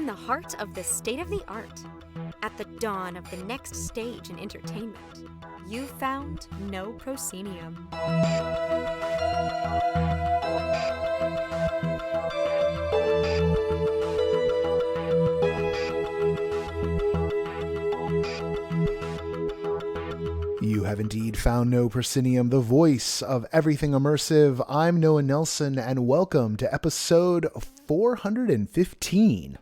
the heart of the state-of-the-art. At the dawn of the next stage in entertainment, you found No Proscenium. You have indeed found No Proscenium, the voice of everything immersive. I'm Noah Nelson, and welcome to episode 415,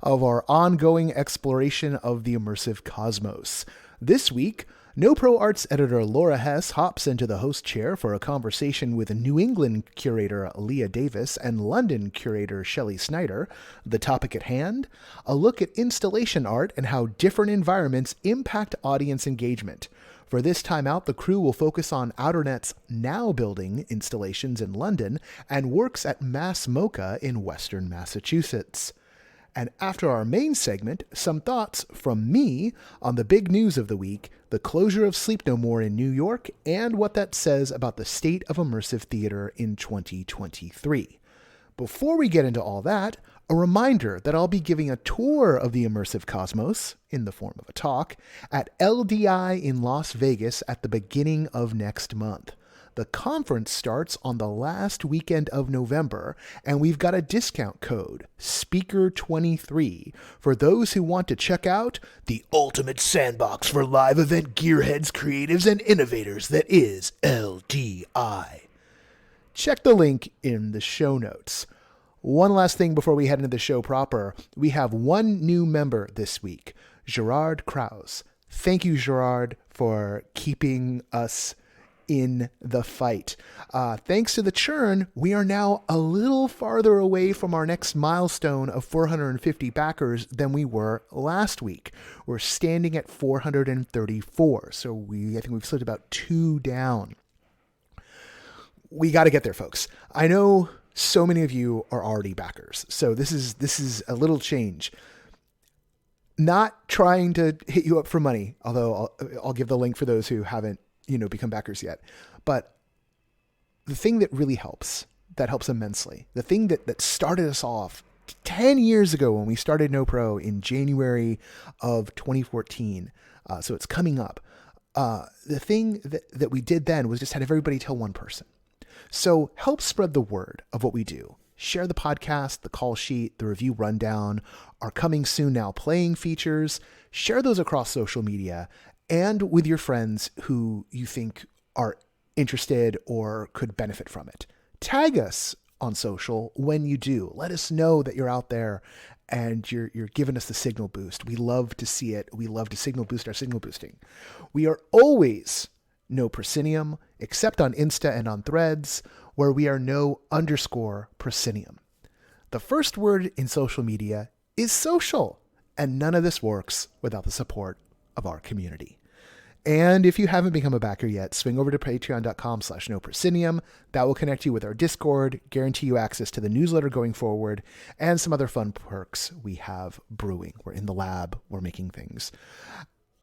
of our ongoing exploration of the immersive cosmos. This week, NoPro Arts editor Laura Hess hops into the host chair for a conversation with New England curator Leah Davis and London curator Shelley Snyder. The topic at hand, a look at installation art and how different environments impact audience engagement. For this time out, the crew will focus on Outernet's Now Building installations in London and works at MASS MOCA in Western Massachusetts. And after our main segment, some thoughts from me on the big news of the week, the closure of Sleep No More in New York, and what that says about the state of immersive theater in 2023. Before we get into all that, a reminder that I'll be giving a tour of the immersive cosmos, in the form of a talk, at LDI in Las Vegas at the beginning of next month. The conference starts on the last weekend of November, and we've got a discount code, SPEAKER23, for those who want to check out the ultimate sandbox for live event gearheads, creatives, and innovators that is LDI. Check the link in the show notes. One last thing before we head into the show proper, we have one new member this week, Gerard Krause. Thank you, Gerard, for keeping us in the fight. Thanks to the churn, we are now a little farther away from our next milestone of 450 backers than we were last week. We're standing at 434, so I think we've slipped about 2 down. We got to get there, folks. I know so many of you are already backers, so this is a little change. Not trying to hit you up for money, although I'll give the link for those who haven't become backers yet. But the thing that really helps, that helps immensely, the thing that started us off 10 years ago when we started NoPro in January of 2014, so it's coming up, the thing that we did then was just have everybody tell one person. So help spread the word of what we do. Share the podcast, the call sheet, the review rundown, our coming soon now playing features. Share those across social media and with your friends who you think are interested or could benefit from it. Tag us on social when you do. Let us know that you're out there and you're giving us the signal boost. We love to see it. We love to signal boost our signal boosting. We are always No Proscenium, except on Insta and on Threads, where we are no_Proscenium. The first word in social media is social, and none of this works without the support of our community. And if you haven't become a backer yet, swing over to patreon.com/noproscenium. That will connect you with our Discord, guarantee you access to the newsletter going forward, and some other fun perks we have brewing. We're in the lab, we're making things.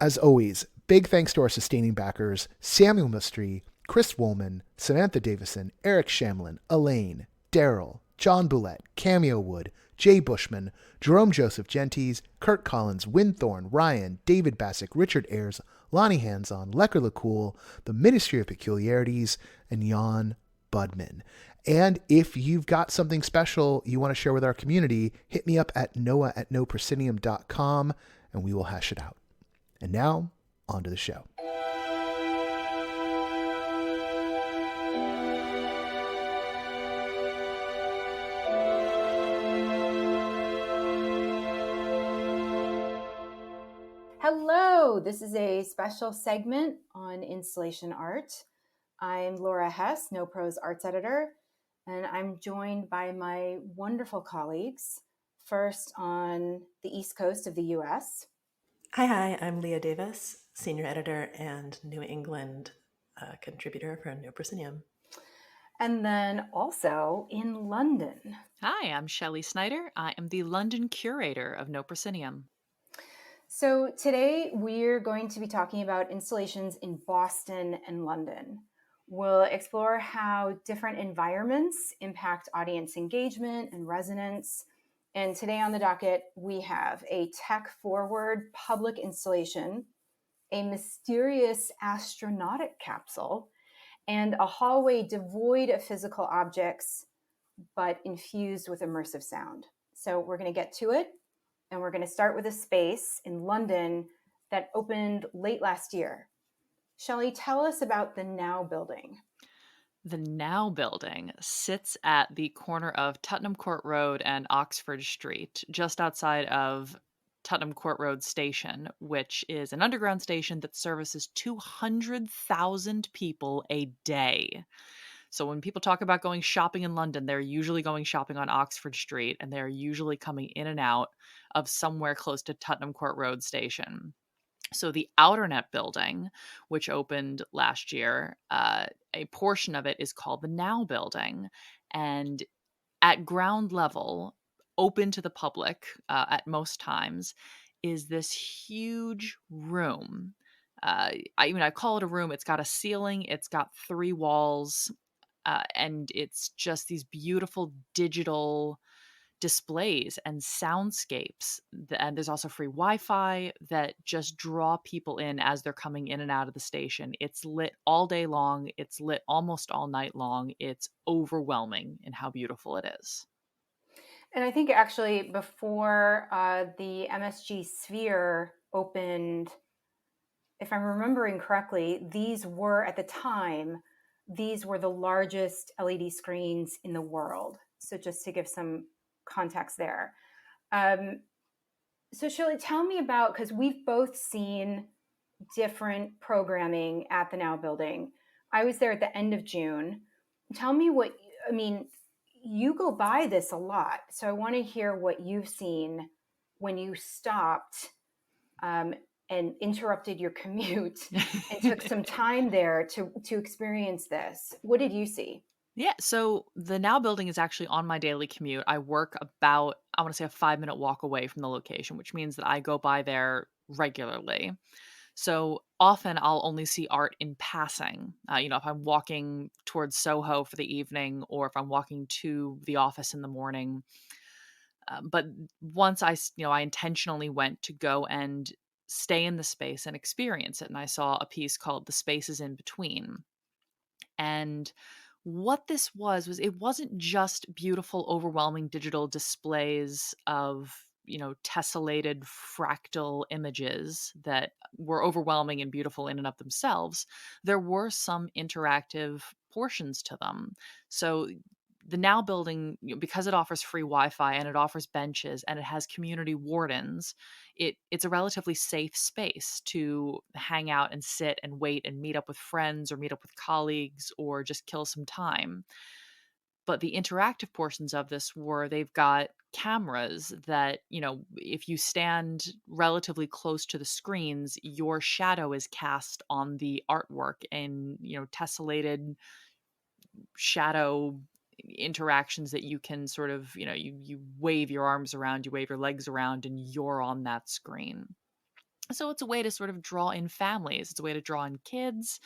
As always, big thanks to our sustaining backers, Samuel Mistry, Chris Woolman, Samantha Davison, Eric Shamlin, Elaine, Daryl, John Boulette, Cameo Wood, Jay Bushman, Jerome Joseph Genties, Kurt Collins, Winthorne, Ryan, David Bassick, Richard Ayers, Lonnie Hanson, Lecker LeCool, the Ministry of Peculiarities, and Jan Budman. And if you've got something special you want to share with our community, hit me up at noah@noproscenium.com and we will hash it out. And now, on to the show. Hello, this is a special segment on installation art. I'm Laura Hess, NoPro's arts editor, and I'm joined by my wonderful colleagues, first on the East Coast of the US. Hi, I'm Leah Davis, senior editor and New England contributor for No Proscenium. And then also in London. Hi, I'm Shelley Snyder. I am the London curator of No Proscenium. So today we're going to be talking about installations in Boston and London. We'll explore how different environments impact audience engagement and resonance, And today on the docket, we have a tech-forward public installation, a mysterious astronautic capsule, and a hallway devoid of physical objects, but infused with immersive sound. So we're going to get to it, and we're going to start with a space in London that opened late last year. Shelley, tell us about the Now building. The Now building sits at the corner of Tottenham Court Road and Oxford Street, just outside of Tottenham Court Road Station, which is an underground station that services 200,000 people a day. So when people talk about going shopping in London, they're usually going shopping on Oxford Street, and they're usually coming in and out of somewhere close to Tottenham Court Road Station. So the Outernet building, which opened last year, a portion of it is called the Now building. And at ground level, open to the public at most times, is this huge room. I call it a room. It's got a ceiling, it's got 3 walls, and it's just these beautiful digital displays and soundscapes. And there's also free Wi-Fi that just draw people in as they're coming in and out of the station. It's lit all day long. It's lit almost all night long. It's overwhelming in how beautiful it is. And I think actually before the MSG Sphere opened, if I'm remembering correctly, these were at the time, these were the largest LED screens in the world. So just to give some context there. So Shirley, tell me about, because we've both seen different programming at the Now building. I was there at the end of June. Tell me what, I mean, you go by this a lot. So I want to hear what you've seen when you stopped and interrupted your commute and took some time there to experience this. What did you see? Yeah, so the Now building is actually on my daily commute. I work about, I want to say, a 5-minute walk away from the location, which means that I go by there regularly. So often I'll only see art in passing. If I'm walking towards Soho for the evening or if I'm walking to the office in the morning. But once I intentionally went to go and stay in the space and experience it. And I saw a piece called The Spaces in Between. And what this was it wasn't just beautiful, overwhelming digital displays of, tessellated fractal images that were overwhelming and beautiful in and of themselves. There were some interactive portions to them. So the Now building, because it offers free Wi-Fi and it offers benches and it has community wardens, it's a relatively safe space to hang out and sit and wait and meet up with friends or meet up with colleagues or just kill some time. But the interactive portions of this they've got cameras that, if you stand relatively close to the screens, your shadow is cast on the artwork and, tessellated shadow interactions that you can sort of, you wave your arms around, you wave your legs around, and you're on that screen. So it's a way to sort of draw in families. It's a way to draw in kids,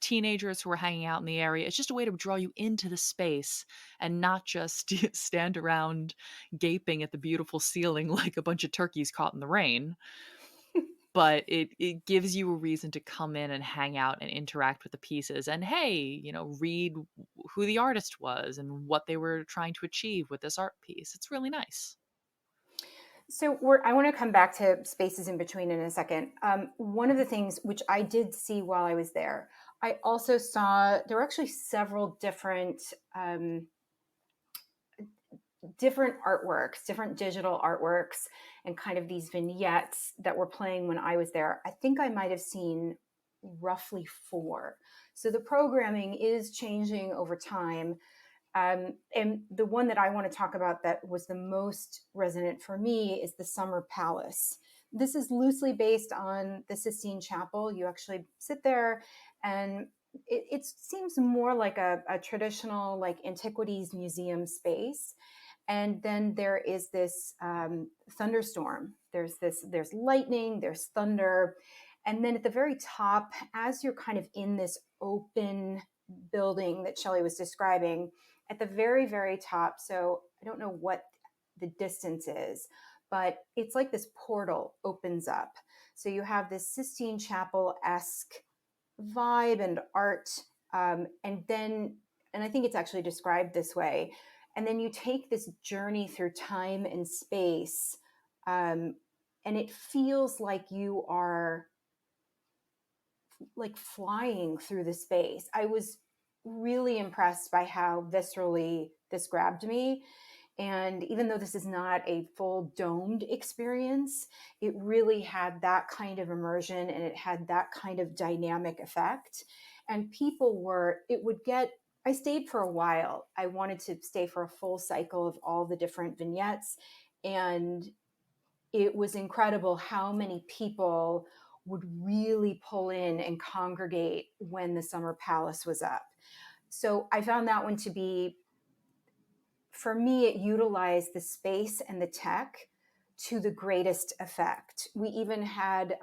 teenagers who are hanging out in the area. It's just a way to draw you into the space and not just stand around gaping at the beautiful ceiling like a bunch of turkeys caught in the rain. But it gives you a reason to come in and hang out and interact with the pieces and, hey, read who the artist was and what they were trying to achieve with this art piece. It's really nice. So I want to come back to Spaces in Between in a second. One of the things which I did see while I was there, I also saw there were actually several different artworks, different digital artworks, and kind of these vignettes that were playing when I was there. I think I might have seen roughly 4. So the programming is changing over time. And the one that I want to talk about that was the most resonant for me is the Summer Palace. This is loosely based on the Sistine Chapel. You actually sit there and it seems more like a traditional like antiquities museum space. And then there is this thunderstorm. There's lightning, there's thunder. And then at the very top, as you're kind of in this open building that Shelley was describing, at the very, very top, so I don't know what the distance is, but it's like this portal opens up. So you have this Sistine Chapel-esque vibe and art, and I think it's actually described this way. And then you take this journey through time and space, and it feels like you are like flying through the space. I was really impressed by how viscerally this grabbed me. And even though this is not a full domed experience, it really had that kind of immersion and it had that kind of dynamic effect. And people were, I stayed for a while. I wanted to stay for a full cycle of all the different vignettes. And it was incredible how many people would really pull in and congregate when the Summer Palace was up. So I found that one to be, for me, it utilized the space and the tech to the greatest effect. We even had,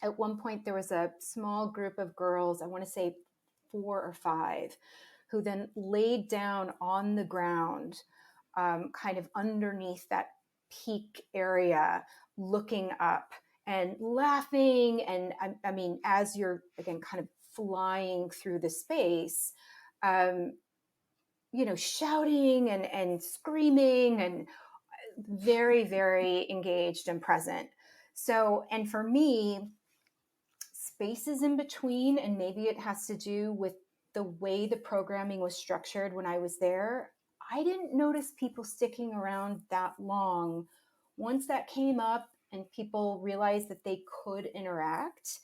at one point, there was a small group of girls, I want to say 4 or 5, who then laid down on the ground, kind of underneath that peak area, looking up and laughing. And I mean, as you're, again, kind of flying through the space, shouting and screaming and very, very engaged and present. So, and for me, spaces in between, and maybe it has to do with the way the programming was structured when I was there, I didn't notice people sticking around that long. Once that came up and people realized that they could interact,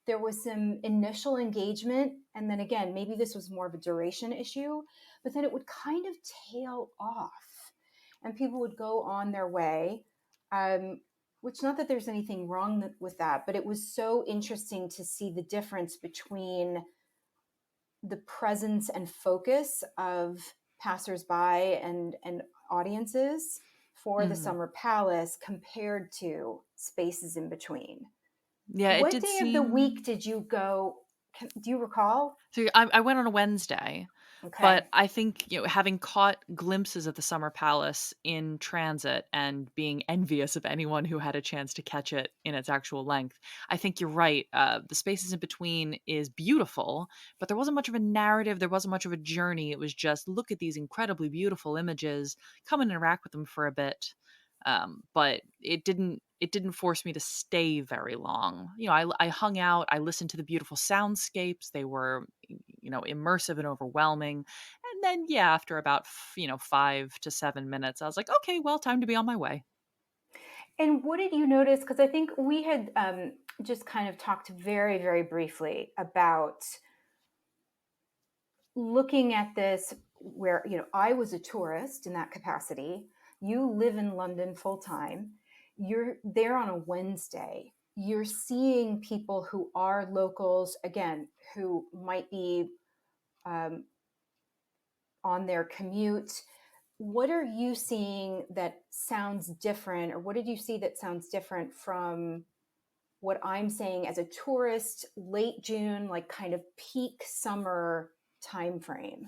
there was some initial engagement. And then again, maybe this was more of a duration issue, but then it would kind of tail off and people would go on their way. Which, not that there's anything wrong with that, but it was so interesting to see the difference between the presence and focus of passersby and audiences for the Summer Palace compared to spaces in between. Yeah, it What did day of the week did you go? Do you recall? So I went on a Wednesday, Okay. but I think, having caught glimpses of the Summer Palace in transit and being envious of anyone who had a chance to catch it in its actual length, I think you're right. The spaces in between is beautiful, but there wasn't much of a narrative. There wasn't much of a journey. It was just, look at these incredibly beautiful images, come and interact with them for a bit. But it didn't force me to stay very long. I hung out, I listened to the beautiful soundscapes. They were, immersive and overwhelming. And then, yeah, after about, 5 to 7 minutes, I was like, okay, well, time to be on my way. And what did you notice? Because I think we had just kind of talked very, very briefly about looking at this where, I was a tourist in that capacity. You live in London full time. You're there on a Wednesday. You're seeing people who are locals, again, who might be on their commute. What are you seeing that sounds different, or what did you see that sounds different from what I'm saying as a tourist, late June, like kind of peak summer timeframe?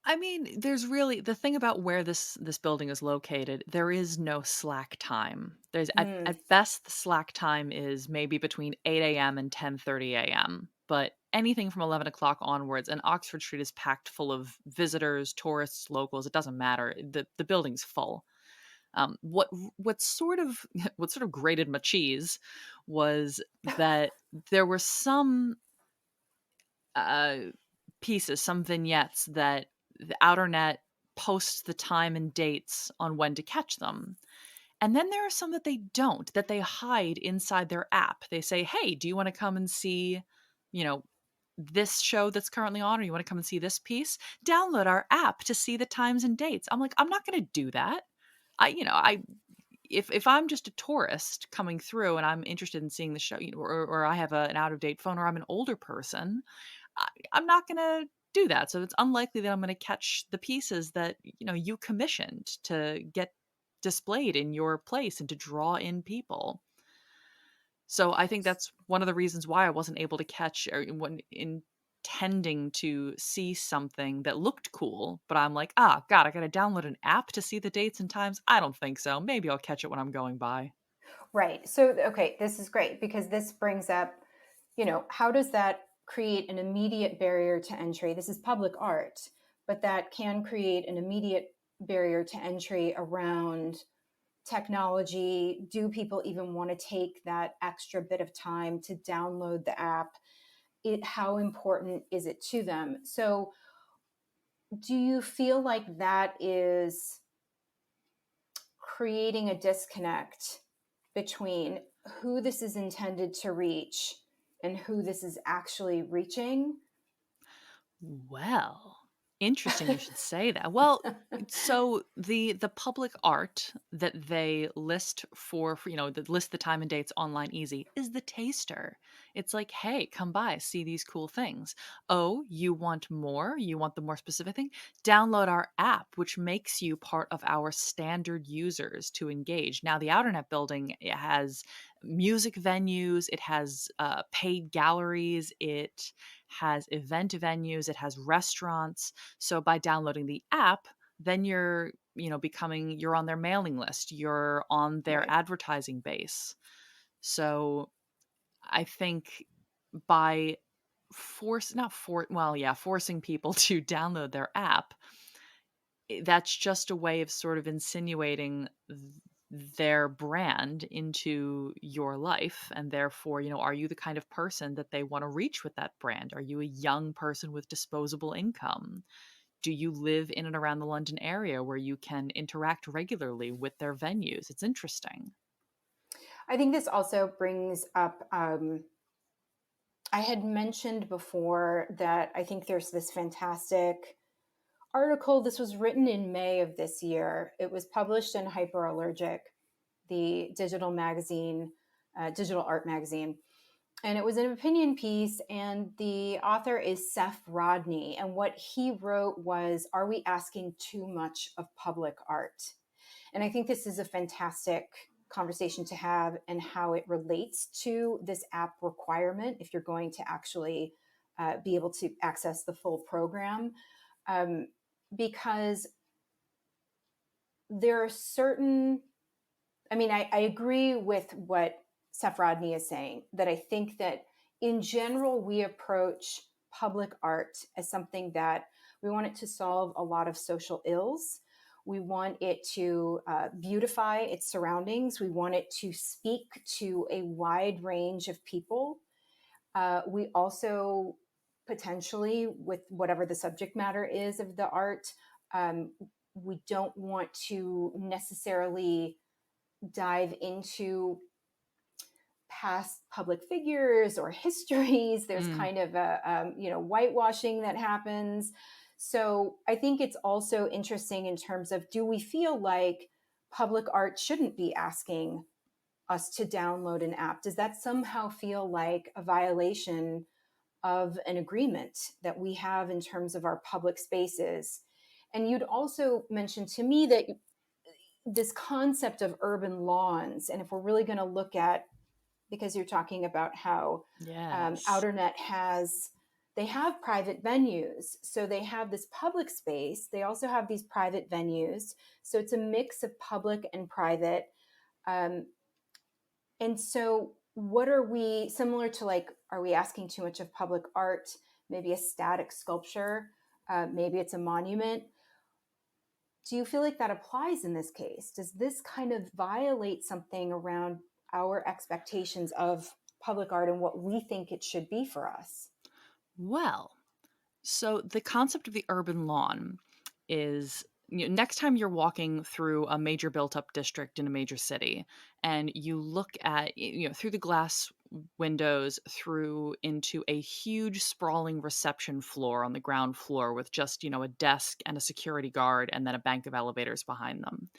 I mean, there's really the thing about where this building is located, there is no slack time. There's at best the slack time is maybe between 8 a.m. and 10:30 a.m. But anything from 11 o'clock onwards, and Oxford Street is packed full of visitors, tourists, locals. It doesn't matter. The building's full. What sort of what sort of grated my cheese was that there were some uh, pieces, some vignettes that the Outernet posts the time and dates on when to catch them. And then there are some that they don't, that they hide inside their app. They say, hey, do you want to come and see, this show that's currently on, or you want to come and see this piece? Download our app to see the times and dates. I'm like, I'm not going to do that. If I'm just a tourist coming through and I'm interested in seeing the show, or I have an out of date phone, or I'm an older person, I'm not going to do that. So it's unlikely that I'm going to catch the pieces that, you commissioned to get displayed in your place and to draw in people. So I think that's one of the reasons why I wasn't able to catch, or when in tending to see something that looked cool, but I'm like, ah, God, I got to download an app to see the dates and times. I don't think so. Maybe I'll catch it when I'm going by. Right. So, okay, this is great because this brings up, how does that create an immediate barrier to entry? This is public art, but that can create an immediate barrier to entry around technology. Do people even want to take that extra bit of time to download the app? How important is it to them? So, do you feel like that is creating a disconnect between who this is intended to reach and who this is actually reaching? Well, interesting you should say that. Well, so the public art that they list for that list the time and dates online easy is the taster. It's like, hey, come by, see these cool things. Oh, you want more? You want the more specific thing? Download our app, which makes you part of our standard users to engage. Now, the Outernet building, it has music venues, it has paid galleries, it has event venues, it has restaurants. So by downloading the app, then you're on their mailing list, you're on their Right. advertising base. So I think by forcing people to download their app, that's just a way of sort of insinuating their brand into your life, and therefore, are you the kind of person that they want to reach with that brand? Are you a young person with disposable income? Do you live in and around the London area where you can interact regularly with their venues? It's interesting. I think this also brings up, I had mentioned before that I think there's this fantastic article. This was written in May of this year. It was published in Hyperallergic, the digital magazine, digital art magazine. And it was an opinion piece, and the author is Seth Rodney. And what he wrote was, are we asking too much of public art? And I think this is a fantastic conversation to have, and how it relates to this app requirement if you're going to actually be able to access the full program. Because there are certain, I agree with what Seth Rodney is saying, that I think that in general, we approach public art as something that we want it to solve a lot of social ills. We want it to beautify its surroundings. We want it to speak to a wide range of people. We also potentially, with whatever the subject matter is of the art, we don't want to necessarily dive into past public figures or histories. There's kind of a whitewashing that happens. So I think it's also interesting in terms of, do we feel like public art shouldn't be asking us to download an app? Does that somehow feel like a violation of an agreement that we have in terms of our public spaces? And you'd also mentioned to me that this concept of urban lawns, and if we're really going to look at, because you're talking about how Yes. Outernet they have private venues. So they have this public space. They also have these private venues. So it's a mix of public and private. And so what are we, similar to, like, are we asking too much of public art? Maybe a static sculpture, maybe it's a monument. Do you feel like that applies in this case? Does this kind of violate something around our expectations of public art and what we think it should be for us? Well, so the concept of the urban lawn is, next time you're walking through a major built up district in a major city, and you look at, through the glass windows through into a huge sprawling reception floor on the ground floor with just, a desk and a security guard and then a bank of elevators behind them.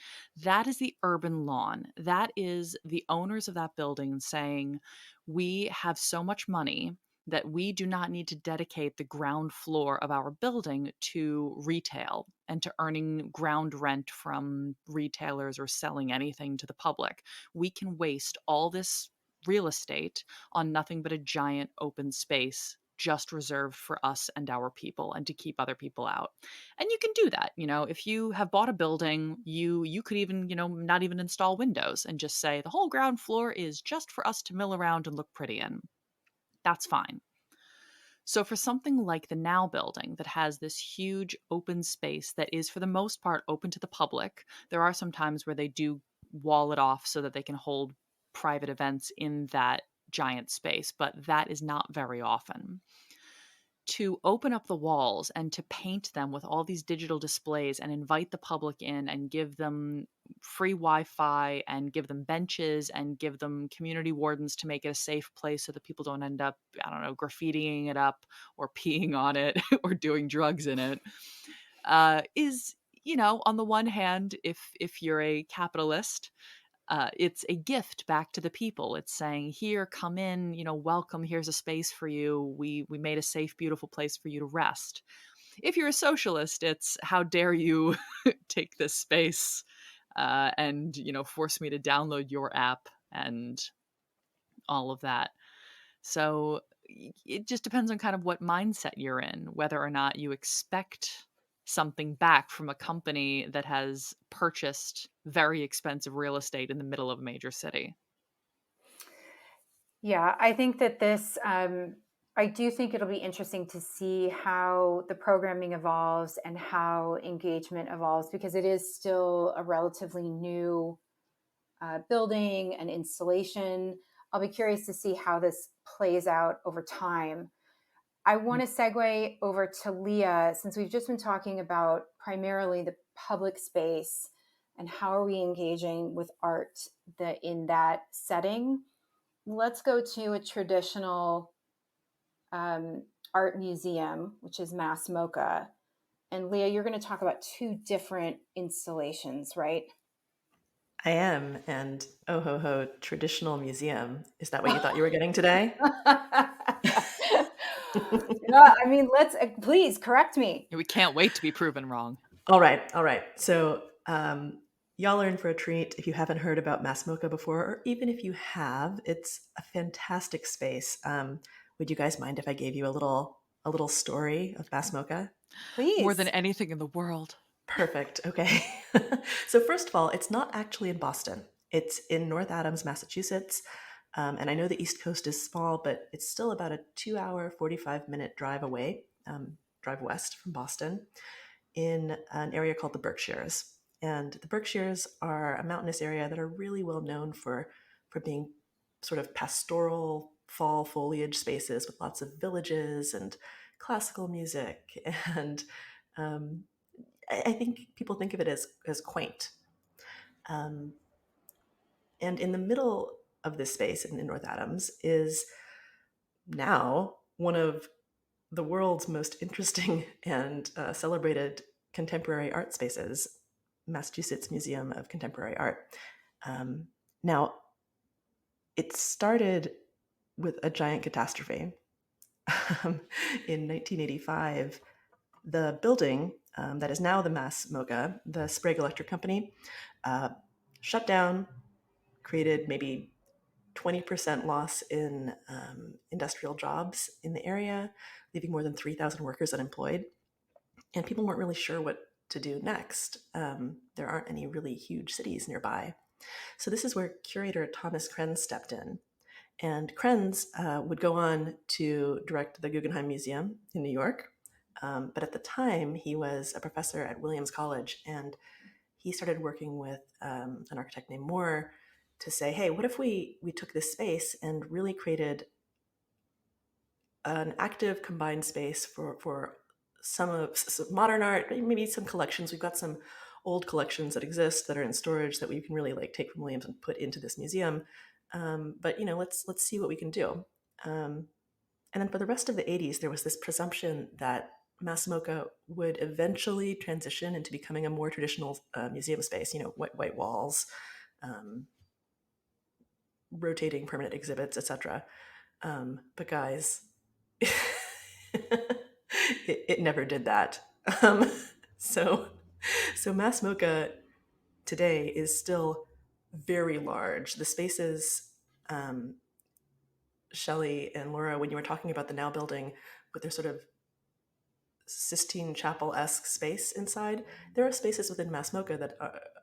That is the urban lawn. That is the owners of that building saying, we have so much money that we do not need to dedicate the ground floor of our building to retail and to earning ground rent from retailers or selling anything to the public. We can waste all this real estate on nothing but a giant open space just reserved for us and our people and to keep other people out. And you can do that. If you have bought a building, you could even, not even install windows and just say the whole ground floor is just for us to mill around and look pretty in. That's fine. So for something like the Now building that has this huge open space that is for the most part open to the public, there are some times where they do wall it off so that they can hold private events in that giant space, but that is not very often. To open up the walls and to paint them with all these digital displays and invite the public in and give them free Wi-Fi and give them benches and give them community wardens to make it a safe place so that people don't end up, I don't know, graffitiing it up or peeing on it or doing drugs in it, is, on the one hand, if you're a capitalist, it's a gift back to the people. It's saying, here, come in, welcome, here's a space for you. We made a safe, beautiful place for you to rest. If you're a socialist, it's, how dare you take this space and, force me to download your app and all of that. So it just depends on kind of what mindset you're in, whether or not you expect something back from a company that has purchased very expensive real estate in the middle of a major city. Yeah, I think that I do think it'll be interesting to see how the programming evolves and how engagement evolves, because it is still a relatively new building and installation. I'll be curious to see how this plays out over time. I want to segue over to Leah, since we've just been talking about primarily the public space and how are we engaging with art in that setting. Let's go to a traditional art museum, which is MASS MOCA. And Leah, you're going to talk about two different installations, right? I am. And oh ho ho, traditional museum. Is that what you thought you were getting today? I mean, please correct me. We can't wait to be proven wrong. All right. So y'all are in for a treat if you haven't heard about MASS MOCA before, or even if you have. It's a fantastic space. Would you guys mind if I gave you a little story of MASS MOCA? Please. More than anything in the world. Perfect. Okay. So first of all, it's not actually in Boston. It's in North Adams, Massachusetts. And I know the East Coast is small, but it's still about a 2-hour, 45-minute drive away, drive west from Boston, in an area called the Berkshires. And the Berkshires are a mountainous area that are really well known for being sort of pastoral fall foliage spaces with lots of villages and classical music. And I think people think of it as quaint. And in the middle of this space in North Adams is now one of the world's most interesting and celebrated contemporary art spaces, Massachusetts Museum of Contemporary Art. Now, it started with a giant catastrophe. In 1985, the building that is now the MASS MOCA, the Sprague Electric Company, shut down, created maybe 20% loss in industrial jobs in the area, leaving more than 3,000 workers unemployed. And people weren't really sure what to do next. There aren't any really huge cities nearby. So this is where curator Thomas Krenz stepped in. And Krenz would go on to direct the Guggenheim Museum in New York. But at the time, he was a professor at Williams College, and he started working with an architect named Moore to say, hey, what if we took this space and really created an active combined space for some modern art, maybe some collections. We've got some old collections that exist that are in storage that we can really take from Williams and put into this museum. But let's see what we can do. And then for the rest of the 80s, there was this presumption that MASS MOCA would eventually transition into becoming a more traditional museum space, white walls, rotating permanent exhibits, etc. But guys, it never did that. So MASS MOCA today is still very large. The spaces Shelley and Laura, when you were talking about the Now building with their sort of Sistine Chapel-esque space inside, there are spaces within MASS MOCA that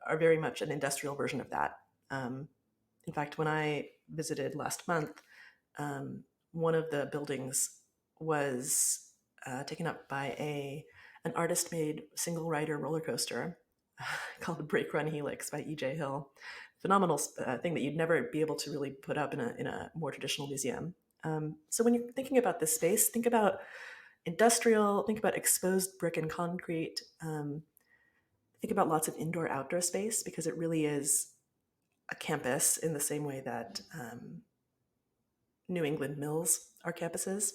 are very much an industrial version of that. In fact, when I visited last month, one of the buildings was taken up by an artist-made single-rider roller coaster called the Brake Run Helix by E.J. Hill. Phenomenal thing that you'd never be able to really put up in a more traditional museum. So when you're thinking about this space, think about industrial, think about exposed brick and concrete, think about lots of indoor-outdoor space, because it really is a campus in the same way that New England mills are campuses.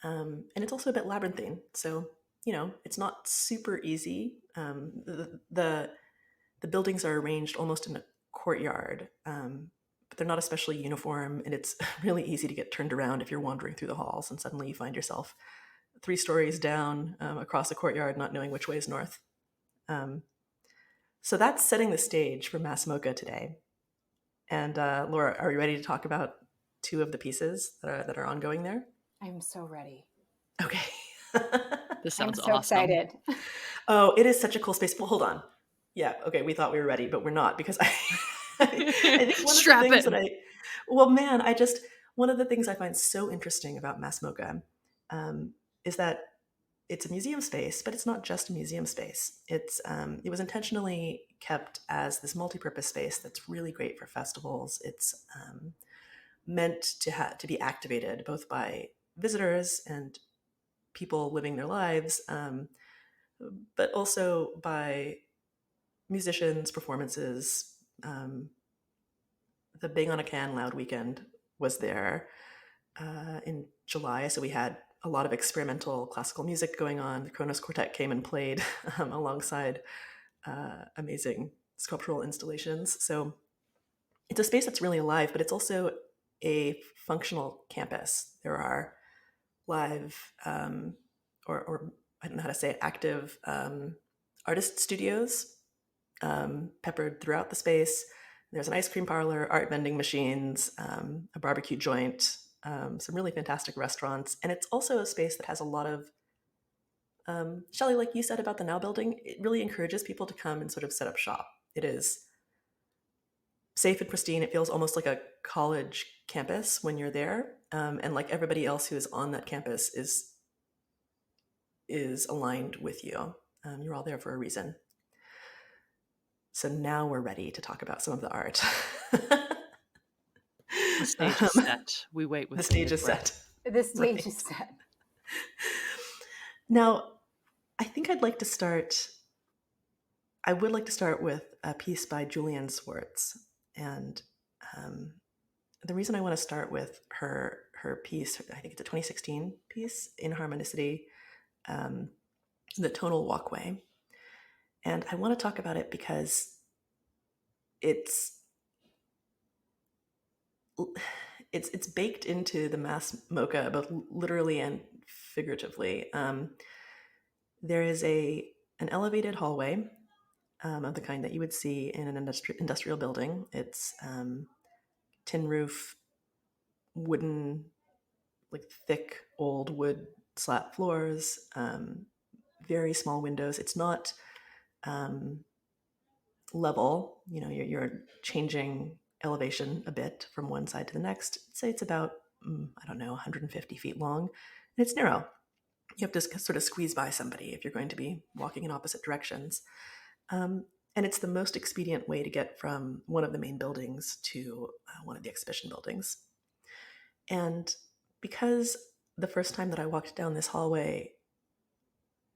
And it's also a bit labyrinthine. So, it's not super easy. The buildings are arranged almost in a courtyard, but they're not especially uniform, and it's really easy to get turned around if you're wandering through the halls and suddenly you find yourself 3 stories down across a courtyard, not knowing which way is north. So that's setting the stage for MASS MOCA today. And Laura, are you ready to talk about 2 of the pieces that are ongoing there? I'm so ready. Okay. This I'm sounds so awesome. excited. Oh, it is such a cool space. Well, hold on. Yeah, okay, we thought we were ready, but we're not, because I think one Strap of the things in. one of the things I find so interesting about MASS MOCA is that it's a museum space, but it's not just a museum space. It was intentionally kept as this multi-purpose space that's really great for festivals. It's meant to be activated both by visitors and people living their lives, but also by musicians, performances. The Bang on a Can Loud Weekend was there in July, so we had a lot of experimental classical music going on. The Kronos Quartet came and played alongside amazing sculptural installations. So it's a space that's really alive, but it's also a functional campus. There are live or I don't know how to say it, active artist studios peppered throughout the space. There's an ice cream parlor, art vending machines, a barbecue joint, some really fantastic restaurants. And it's also a space that has a lot of, Shelley, like you said about the Now building, it really encourages people to come and sort of set up shop. It is safe and pristine. It feels almost like a college campus when you're there. And like everybody else who is on that campus is aligned with you. You're all there for a reason. So now we're ready to talk about some of the art. The stage is set. We wait with the stage bated is breath. set. The stage Right. is set. Now, I think I would like to start with a piece by Julianne Swartz. And the reason I want to start with her piece, I think it's a 2016 piece, In Harmonicity, The Tonal Walkway. And I want to talk about it because it's baked into the MASS MOCA, both literally and figuratively. There is an elevated hallway of the kind that you would see in an industrial building. It's tin roof, wooden, like thick old wood slat floors, very small windows. It's not level. You're changing elevation a bit from one side to the next. I'd say it's about 150 feet long, and it's narrow. You have to sort of squeeze by somebody if you're going to be walking in opposite directions. And it's the most expedient way to get from one of the main buildings to one of the exhibition buildings. And because the first time that I walked down this hallway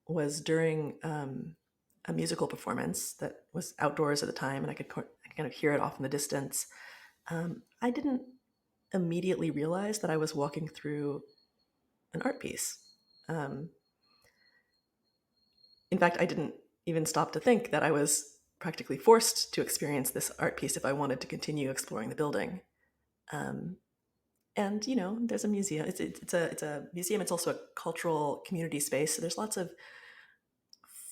was during a musical performance that was outdoors at the time, and I could kind of hear it off in the distance, I didn't immediately realize that I was walking through an art piece. In fact, I didn't even stop to think that I was practically forced to experience this art piece if I wanted to continue exploring the building. And there's a museum. It's a museum. It's also a cultural community space. So there's lots of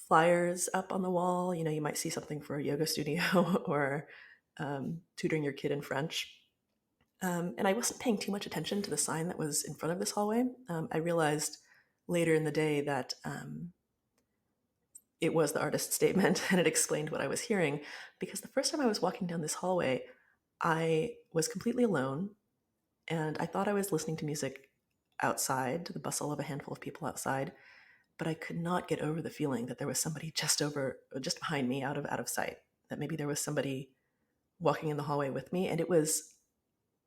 flyers up on the wall. You might see something for a yoga studio or tutoring your kid in French. And I wasn't paying too much attention to the sign that was in front of this hallway. I realized later in the day that it was the artist's statement and it explained what I was hearing. Because the first time I was walking down this hallway, I was completely alone and I thought I was listening to music outside, to the bustle of a handful of people outside, but I could not get over the feeling that there was somebody just behind me, out of sight. That maybe there was somebody walking in the hallway with me, and it was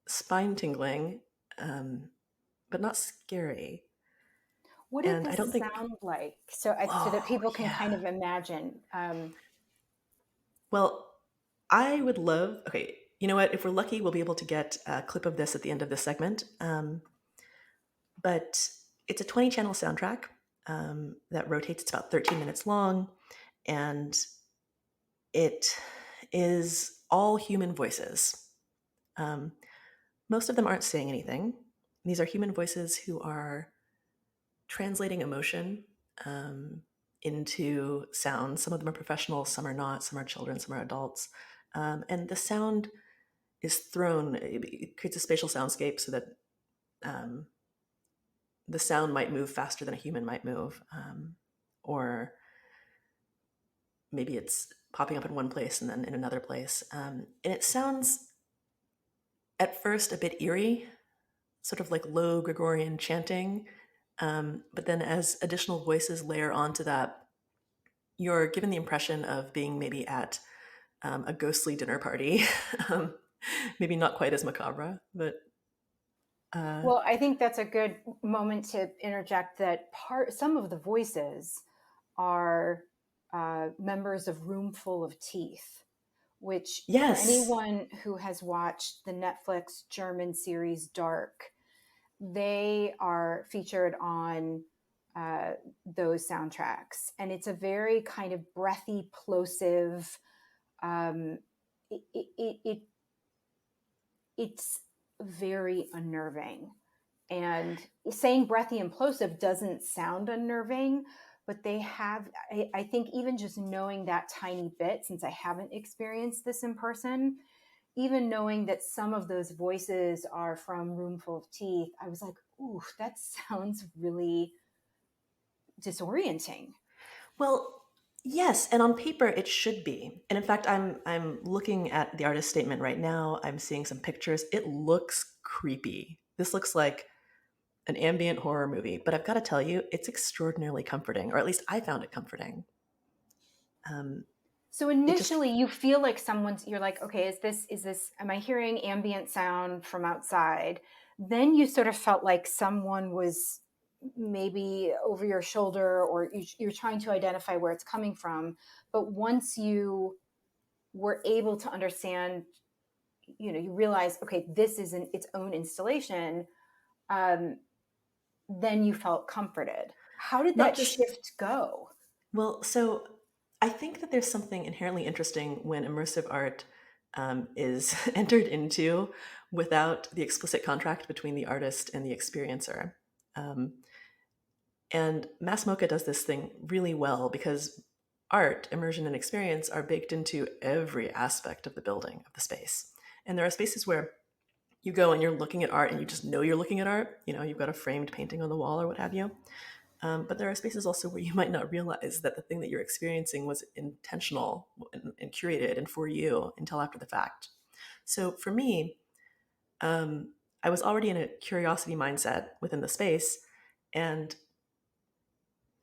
spine tingling, but not scary. What did And I this don't think, sound like? So that oh people can kind yeah. of imagine. Well, I would love. Okay, you know what? If we're lucky, we'll be able to get a clip of this at the end of this segment. But it's a 20-channel soundtrack that rotates. It's about 13 minutes long, and it is all human voices. Most of them aren't saying anything. These are human voices who are translating emotion into sound. Some of them are professional, some are not, some are children, some are adults. And the sound is thrown, it creates a spatial soundscape so that the sound might move faster than a human might move. Or maybe it's popping up in one place and then in another place. And it sounds at first a bit eerie, sort of like low Gregorian chanting. But then as additional voices layer onto that, you're given the impression of being maybe at a ghostly dinner party. Maybe not quite as macabre, but Well, I think that's a good moment to interject that some of the voices are members of Roomful of Teeth, which for yes. anyone who has watched the Netflix German series Dark, they are featured on those soundtracks. And it's a very kind of breathy, plosive, it's very unnerving. And saying breathy and plosive doesn't sound unnerving, but they have, I think, even just knowing that tiny bit, since I haven't experienced this in person, even knowing that some of those voices are from Roomful of Teeth, I was like, ooh, that sounds really disorienting. Well, yes, and on paper it should be. And in fact, I'm looking at the artist statement right now. I'm seeing some pictures. It looks creepy. This looks like an ambient horror movie, but I've got to tell you, it's extraordinarily comforting, or at least I found it comforting. So It just, initially you feel like you're like, okay, am I hearing ambient sound from outside? Then you sort of felt like someone was maybe over your shoulder, or you're trying to identify where it's coming from. But once you were able to understand, you realize, okay, this is its own installation, then you felt comforted. How did not that just, shift go? well, so I think that there's something inherently interesting when immersive art is entered into without the explicit contract between the artist and the experiencer. Um, and MASS MOCA does this thing really well because art, immersion, and experience are baked into every aspect of the building, of the space. And there are spaces where you go and you're looking at art and you just know you're looking at art. You know, you've got a framed painting on the wall or what have you. But there are spaces also where you might not realize that the thing that you're experiencing was intentional and curated and for you until after the fact. So for me, I was already in a curiosity mindset within the space. And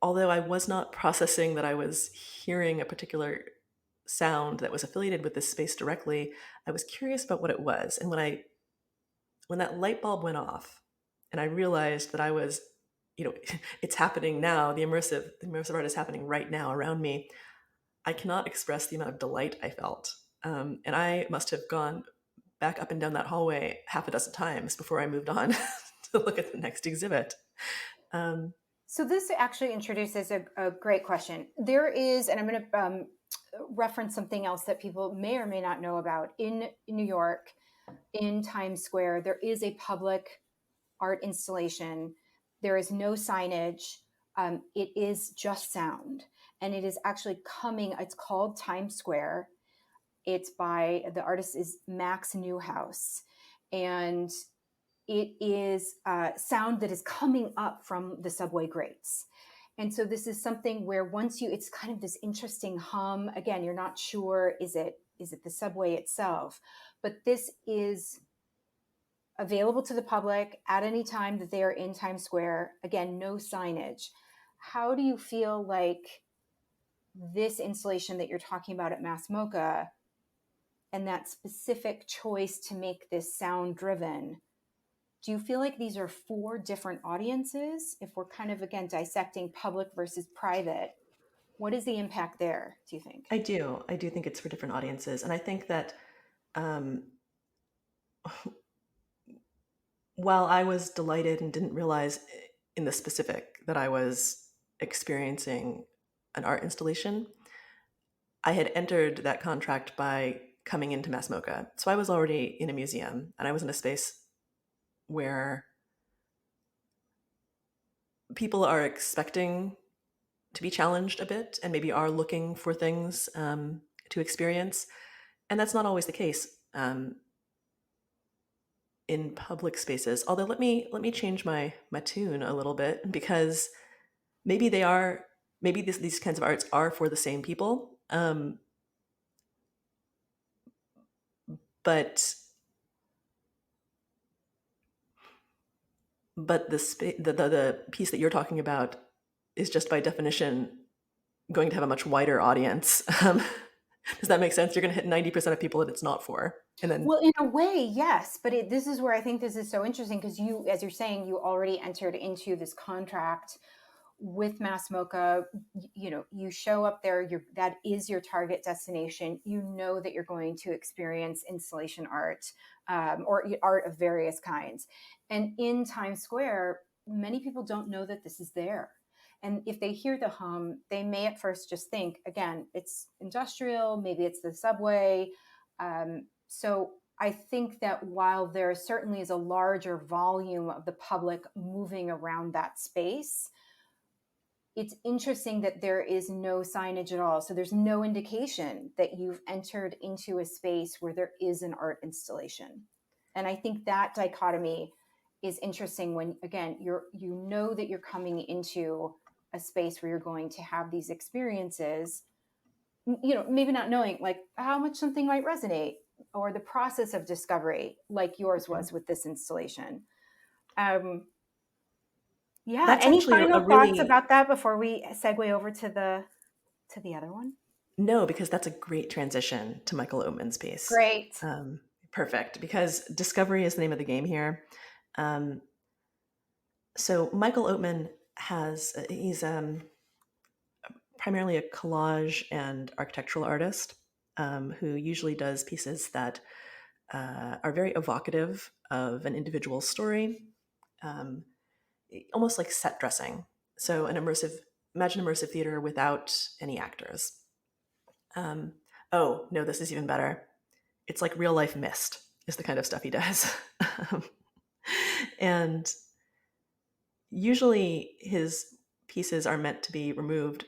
although I was not processing that I was hearing a particular sound that was affiliated with this space directly, I was curious about what it was. And when that light bulb went off and I realized that I was, it's happening now, the immersive art is happening right now around me, I cannot express the amount of delight I felt. And I must have gone back up and down that hallway half a dozen times before I moved on to look at the next exhibit. So this actually introduces a great question. There is, and I'm going to reference something else that people may or may not know about. In New York, in Times Square, there is a public art installation. There is no signage. It is just sound. And it is actually it's called Times Square. The artist is Max Newhouse. and it is sound that is coming up from the subway grates. And so this is something where once it's kind of this interesting hum. Again, you're not sure, is it the subway itself? But this is available to the public at any time that they are in Times Square. Again, no signage. How do you feel like this installation that you're talking about at MASS MOCA and that specific choice to make this sound driven, do you feel like these are 4 different audiences? If we're kind of, again, dissecting public versus private, what is the impact there, do you think? I do think it's for different audiences. And I think that while I was delighted and didn't realize in the specific that I was experiencing an art installation, I had entered that contract by coming into MASS MOCA. So I was already in a museum, and I was in a space where people are expecting to be challenged a bit and maybe are looking for things to experience. And that's not always the case in public spaces. Although let me change my tune a little bit, because maybe these kinds of arts are for the same people. But the piece that you're talking about is just by definition going to have a much wider audience. Does that make sense? You're going to hit 90% of people that it's not for. And then, well, in a way, yes. But this is where I think this is so interesting, because you, as you're saying, you already entered into this contract with MASS MOCA. You show up there, that is your target destination. You know that you're going to experience installation art or art of various kinds. And in Times Square, many people don't know that this is there. And if they hear the hum, they may at first just think, again, it's industrial, maybe it's the subway. So I think that while there certainly is a larger volume of the public moving around that space, it's interesting that there is no signage at all. So there's no indication that you've entered into a space where there is an art installation. And I think that dichotomy is interesting when, again, you know that you're coming into a space where you're going to have these experiences, maybe not knowing like how much something might resonate or the process of discovery like yours was with this installation. Yeah. That's Any actually final a thoughts really about that before we segue over to the other one? No, because that's a great transition to Michael Oatman's piece. Great. Perfect, because discovery is the name of the game here. So Michael Oatman he's primarily a collage and architectural artist who usually does pieces that are very evocative of an individual story, almost like set dressing. So imagine immersive theater without any actors. Oh, no, this is even better. It's like real life mist is the kind of stuff he does. And usually his pieces are meant to be removed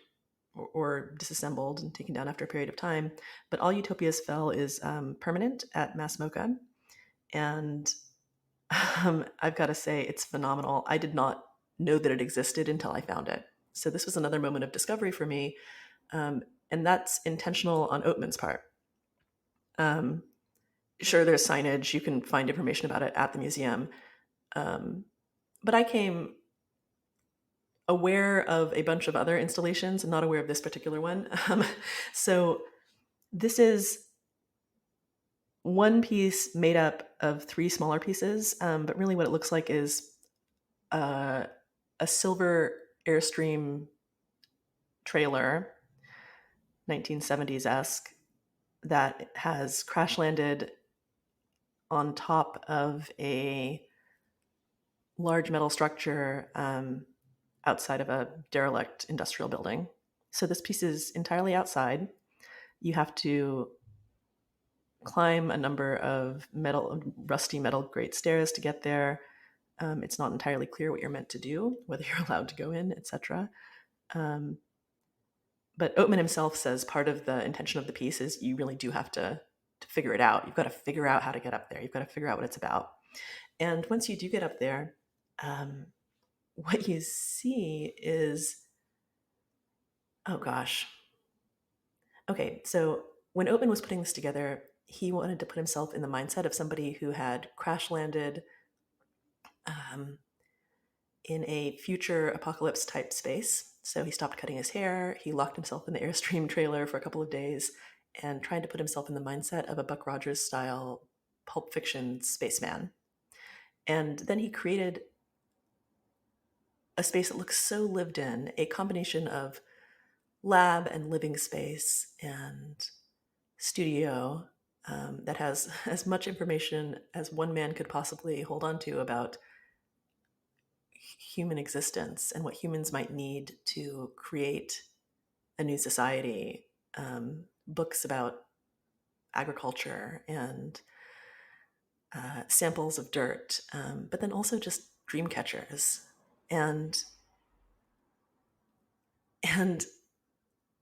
or disassembled and taken down after a period of time. But All Utopias Fell is permanent at MASS MOCA. And I've got to say, it's phenomenal. I did not know that it existed until I found it. So this was another moment of discovery for me. And that's intentional on Oatman's part. Sure, there's signage. You can find information about it at the museum. But I came aware of a bunch of other installations and not aware of this particular one. So this is one piece made up of 3 smaller pieces, but really what it looks like is a silver Airstream trailer, 1970s-esque, that has crash landed on top of a large metal structure outside of a derelict industrial building. So this piece is entirely outside. You have to climb a number of rusty metal grate stairs to get there. It's not entirely clear what you're meant to do, whether you're allowed to go in, etc. But Oatman himself says part of the intention of the piece is you really do have to figure it out. You've got to figure out how to get up there. You've got to figure out what it's about. And once you do get up there, what you see is, oh gosh. Okay, so when Oatman was putting this together, he wanted to put himself in the mindset of somebody who had crash landed um, in a future apocalypse type space. So he stopped cutting his hair, he locked himself in the Airstream trailer for a couple of days, and tried to put himself in the mindset of a Buck Rogers style Pulp Fiction spaceman. And then he created a space that looks so lived in, a combination of lab and living space and studio that has as much information as one man could possibly hold on to about human existence and what humans might need to create a new society. Books about agriculture and samples of dirt, but then also just dream catchers. And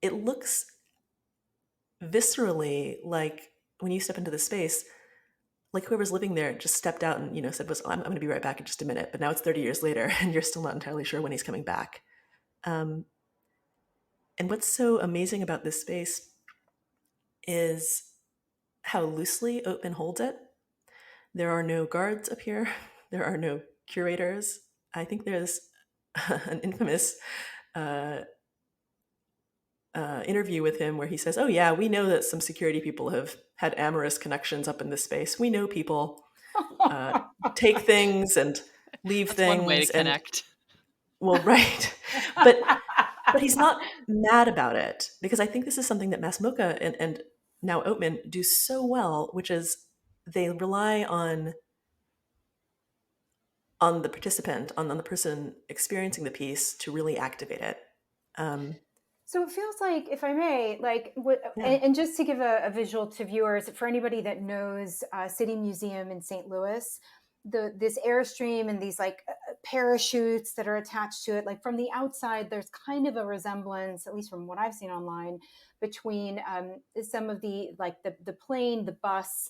it looks viscerally like when you step into the space, like whoever's living there just stepped out and said, I'm going to be right back in just a minute. But now it's 30 years later and you're still not entirely sure when he's coming back. And what's so amazing about this space is how loosely Oatman holds it. There are no guards up here. There are no curators. I think there's an infamous interview with him where he says, oh yeah, we know that some security people have had amorous connections up in this space. We know people take things and leave That's things. one way to connect. Well, right. But he's not mad about it, because I think this is something that MASS MOCA and now Oatman do so well, which is they rely on the participant, on the person experiencing the piece to really activate it. So it feels like, if I may, Yeah. and just to give a visual to viewers, for anybody that knows City Museum in St. Louis, this Airstream and these parachutes that are attached to it, like from the outside, there's kind of a resemblance, at least from what I've seen online, between some of the plane, the bus,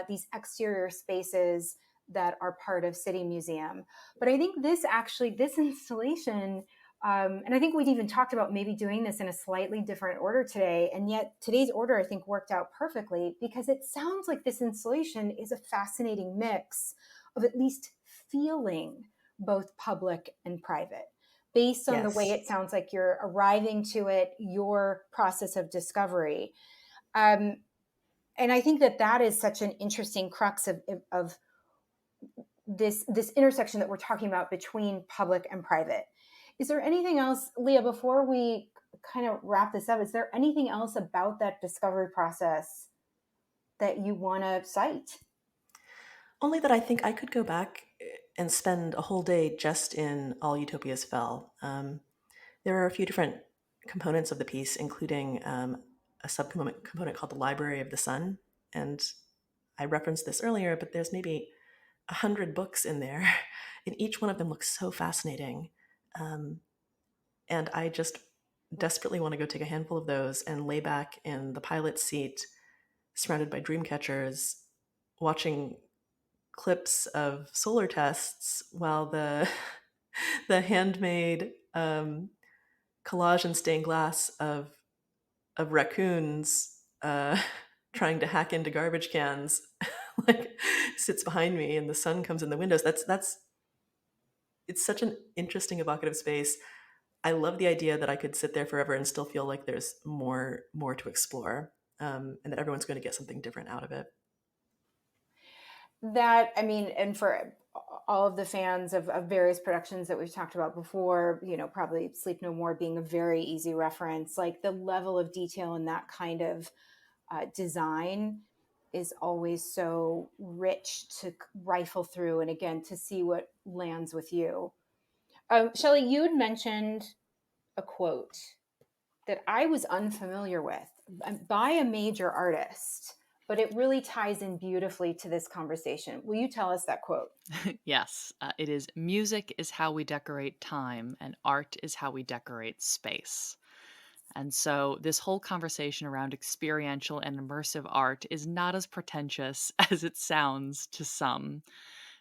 these exterior spaces that are part of City Museum. But I think this installation, and I think we'd even talked about maybe doing this in a slightly different order today. And yet today's order, I think, worked out perfectly, because it sounds like this installation is a fascinating mix of at least feeling both public and private, based on the way Yes. it sounds like you're arriving to it, your process of discovery. And I think that is such an interesting crux of this intersection that we're talking about between public and private. Is there anything else, Leah, before we kind of wrap this up, is there anything else about that discovery process that you want to cite? Only that I think I could go back and spend a whole day just in All Utopias Fell. There are a few different components of the piece, including a subcomponent called the Library of the Sun. And I referenced this earlier, but there's maybe 100 books in there, and each one of them looks so fascinating. And I just desperately want to go take a handful of those and lay back in the pilot's seat, surrounded by dream catchers, watching clips of solar tests while the handmade collage and stained glass of raccoons trying to hack into garbage cans sits behind me, and the sun comes in the windows. It's such an interesting, evocative space. I love the idea that I could sit there forever and still feel like there's more to explore, and that everyone's going to get something different out of it. And for all of the fans of various productions that we've talked about before, probably Sleep No More being a very easy reference, like the level of detail in that kind of design is always so rich to rifle through, and again, to see what lands with you. Shelley, you had mentioned a quote that I was unfamiliar with by a major artist, but it really ties in beautifully to this conversation. Will you tell us that quote? Yes, it is, music is how we decorate time, and art is how we decorate space. And so this whole conversation around experiential and immersive art is not as pretentious as it sounds to some.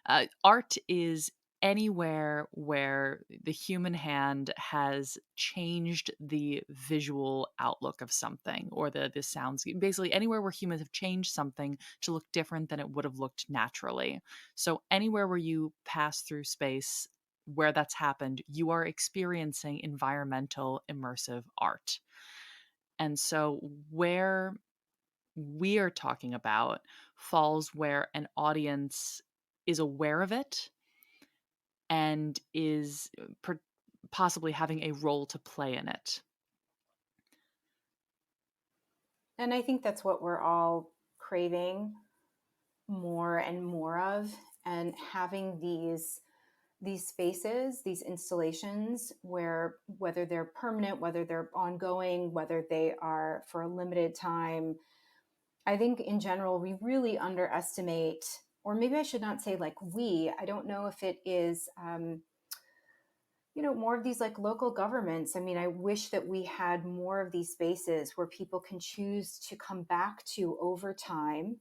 Art is anywhere where the human hand has changed the visual outlook of something, or the sounds, basically anywhere where humans have changed something to look different than it would have looked naturally. So anywhere where you pass through space where that's happened, you are experiencing environmental immersive art. And so where we are talking about falls where an audience is aware of it and is possibly having a role to play in it. And I think that's what we're all craving more and more of, and having these spaces, these installations, where whether they're permanent, whether they're ongoing, whether they are for a limited time, I think in general we really underestimate, or maybe I should not say like I don't know if it is more of these like local governments. I mean, I wish that we had more of these spaces where people can choose to come back to over time,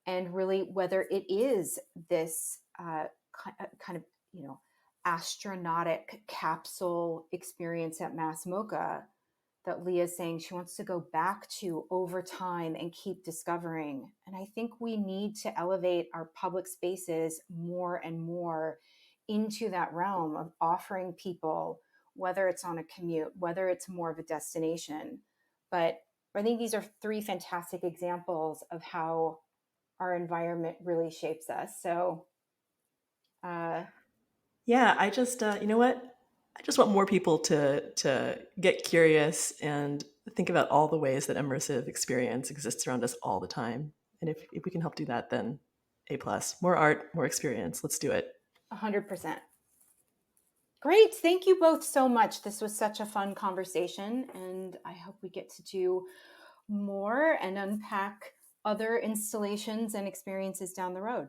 and really, whether it is this kind of astronautic capsule experience at MASS MOCA that Leah's saying she wants to go back to over time and keep discovering. And I think we need to elevate our public spaces more and more into that realm of offering people, whether it's on a commute, whether it's more of a destination. But I think these are three fantastic examples of how our environment really shapes us. So, Yeah, I just you know what? I just want more people to get curious and think about all the ways that immersive experience exists around us all the time. And if we can help do that, then A plus. More art, more experience. Let's do it. 100%. Great. Thank you both so much. This was such a fun conversation, and I hope we get to do more and unpack other installations and experiences down the road.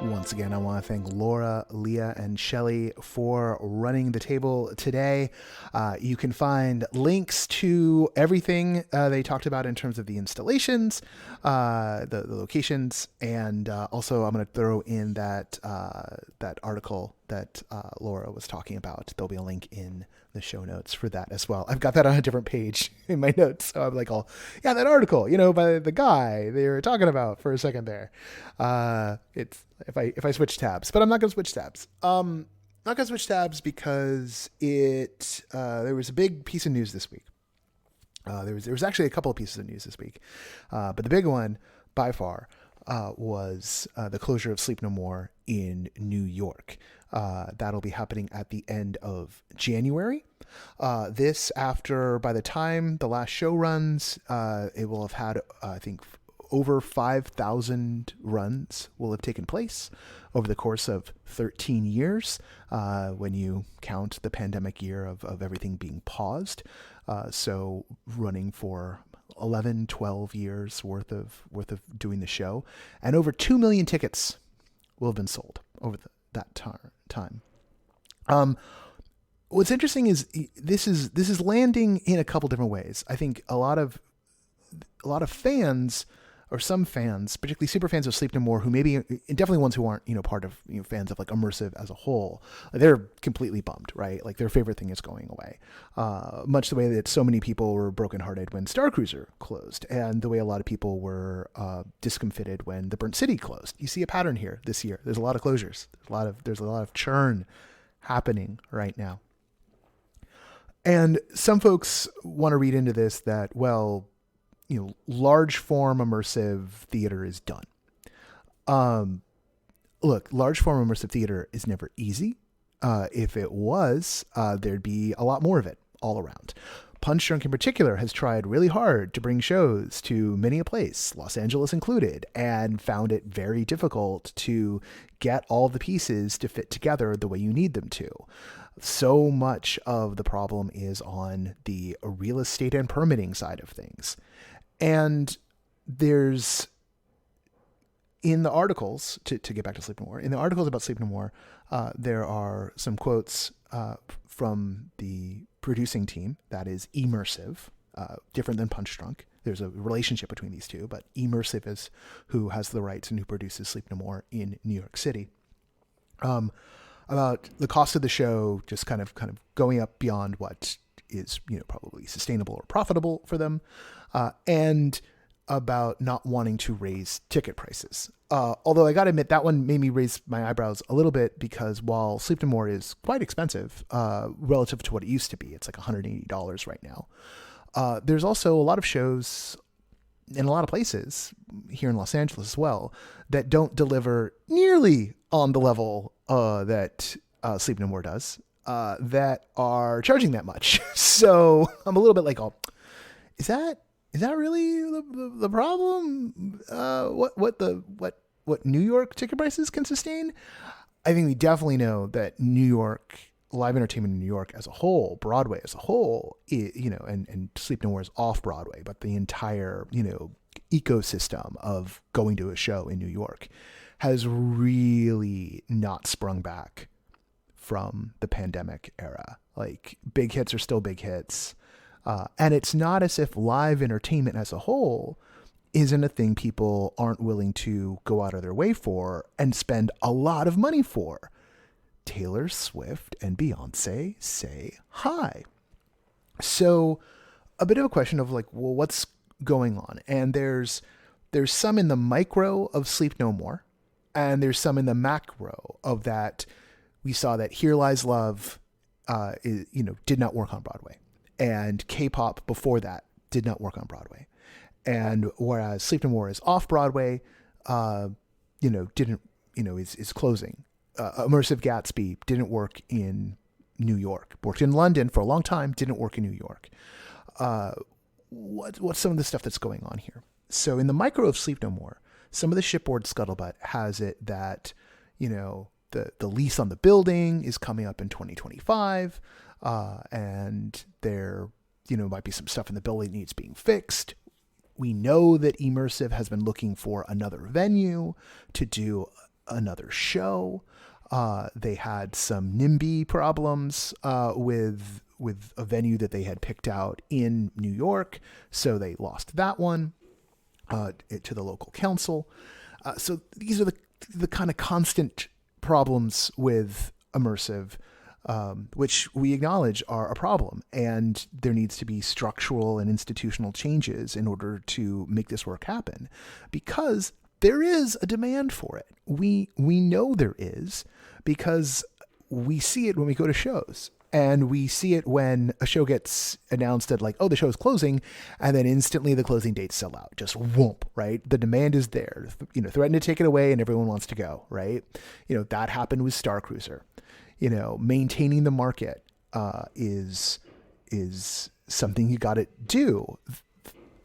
Once again, I want to thank Laura, Leah, and Shelley for running the table today. You can find links to everything they talked about in terms of the installations, the locations, and also I'm going to throw in that article that Laura was talking about. There'll be a link in the show notes for that as well. I've got that on a different page in my notes, so I'm like, that article, by the guy they were talking about for a second there. It's if I switch tabs, but I'm not going to switch tabs. Not going to switch tabs because there was a big piece of news this week. There was actually a couple of pieces of news this week, but the big one by far was the closure of Sleep No More in New York. That'll be happening at the end of January. This after, by the time the last show runs, it will have had, I think, over 5,000 runs will have taken place over the course of 13 years, when you count the pandemic year of everything being paused. So running for 11, 12 years worth of doing the show, and over 2 million tickets will have been sold over that time. What's interesting is this is landing in a couple different ways. I think a lot of fans, or some fans, particularly super fans of Sleep No More, who maybe, definitely ones who aren't, part of, fans of like immersive as a whole, they're completely bummed, right? Like their favorite thing is going away. Much the way that so many people were brokenhearted when Star Cruiser closed, and the way a lot of people were discomfited when the Burnt City closed. You see a pattern here this year. There's a lot of closures. There's a lot of churn happening right now. And some folks want to read into this that, well, large form immersive theater is done. Look, large form immersive theater is never easy. If it was, there'd be a lot more of it all around. Punch Drunk in particular has tried really hard to bring shows to many a place, Los Angeles included, and found it very difficult to get all the pieces to fit together the way you need them to. So much of the problem is on the real estate and permitting side of things. And there's, in the articles, to get back to Sleep No More, in the articles about Sleep No More, there are some quotes from the producing team that is immersive, different than Punch Drunk. There's a relationship between these two, but immersive is who has the rights and who produces Sleep No More in New York City. About the cost of the show just kind of going up beyond what is, probably sustainable or profitable for them, and about not wanting to raise ticket prices. Although I got to admit, that one made me raise my eyebrows a little bit, because while Sleep No More is quite expensive relative to what it used to be, it's like $180 right now. There's also a lot of shows in a lot of places here in Los Angeles as well that don't deliver nearly on the level that Sleep No More does, that are charging that much. So I'm a little bit like, is that really the problem? What New York ticket prices can sustain? I think we definitely know that New York live entertainment in New York as a whole, Broadway as a whole, and Sleep No More is off Broadway, but the entire, ecosystem of going to a show in New York has really not sprung back from the pandemic era. Like, big hits are still big hits. And it's not as if live entertainment as a whole isn't a thing people aren't willing to go out of their way for and spend a lot of money for. Taylor Swift and Beyonce say hi. So a bit of a question of like, well, what's going on? And there's some in the micro of Sleep No More, and there's some in the macro of that. We saw that Here Lies Love, did not work on Broadway, and K-pop before that did not work on Broadway. And whereas Sleep No More is off Broadway, is closing. Immersive Gatsby didn't work in New York. Worked in London for a long time, didn't work in New York. What's some of the stuff that's going on here? So in the micro of Sleep No More, some of the shipboard scuttlebutt has it that, the lease on the building is coming up in 2025, and there, might be some stuff in the building that needs being fixed. We know that Immersive has been looking for another venue to do another show. They had some NIMBY problems with a venue that they had picked out in New York, so they lost that one to the local council. So these are the kind of constant problems with Immersive, which we acknowledge are a problem, and there needs to be structural and institutional changes in order to make this work happen, because there is a demand for it. We know there is, because we see it when we go to shows, and we see it when a show gets announced that like, oh, the show's closing, and then instantly the closing dates sell out. Just whoop, right? The demand is there. Threaten to take it away and everyone wants to go, right? That happened with Star Cruiser. Maintaining the market is something you got to do.